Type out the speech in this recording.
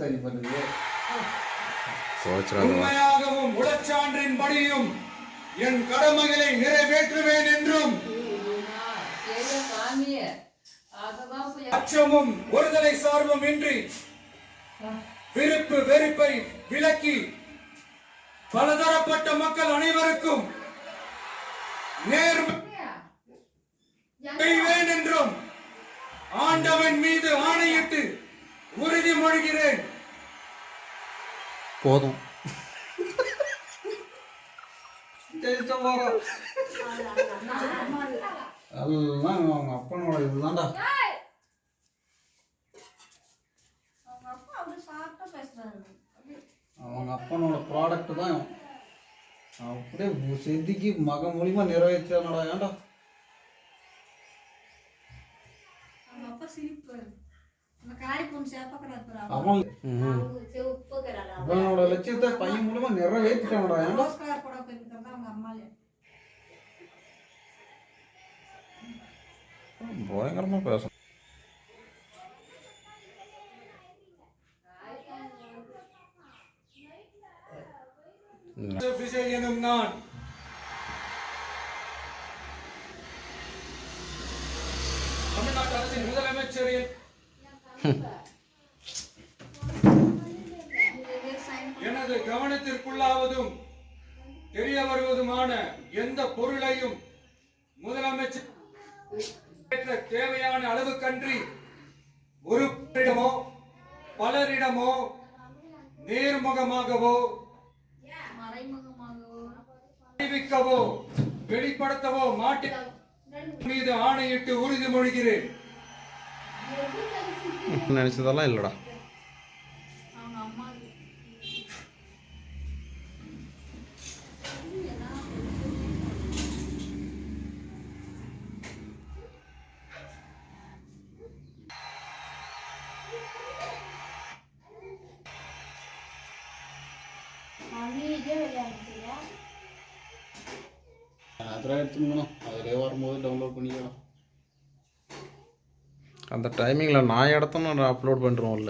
சரி பண்ணுது. உண்மையாகவும் உடற்சான்றின் படியும் என் கடமைகளை நிறைவேற்றுவேன் என்றும் அச்சமும் ஒருதலை சார்பும் இன்றி விருப்பு வெறுப்பை விலக்கி பலதரப்பட்ட மக்கள் அனைவருக்கும் நேர்மை செய்வேன் என்றும் ஆண்டவன் மீது ஆணையிட்டு உறுதிமொழிகிறேன். போதும். எல்லாம் அவங்க அப்பனோட இதுதான்டா. அவங்க அப்பனோட ப்ராடக்ட் தான் அப்படியே செதுக்கி மக மூலியமா நிறைவேற்றானடா. ஏன்டா அவனோட லட்சியத்தை பையன் மூலமா நிறைவேற்றிட்டானடா. ஏன்டா பயங்கரமா பேச விஜய் எனும் நான் தமிழ்நாட்டு அரசின் முதலமைச்சரின் எனது கவனத்திற்குள்ளாவதும் தெரிய வருவதுமான எந்த பொருளையும் முதலமைச்சர் தேவையான அளவுக்கன்றி ஒருவரிடமோ பலரிடமோ நேர்முகமாகவோ அறிவிக்கவோ வெளிப்படுத்தவோ மாட்டேன் மீது ஆணையிட்டு உறுதிமொழிகிறேன். நினைச்சதெல்லாம் இல்லடா. அதிலே வரும்போது டவுன்லோட் பண்ணிக்கலாம். அந்த டைமிங்கில் நான் இடத்த நான் அப்லோட் பண்ணுறோம்ல.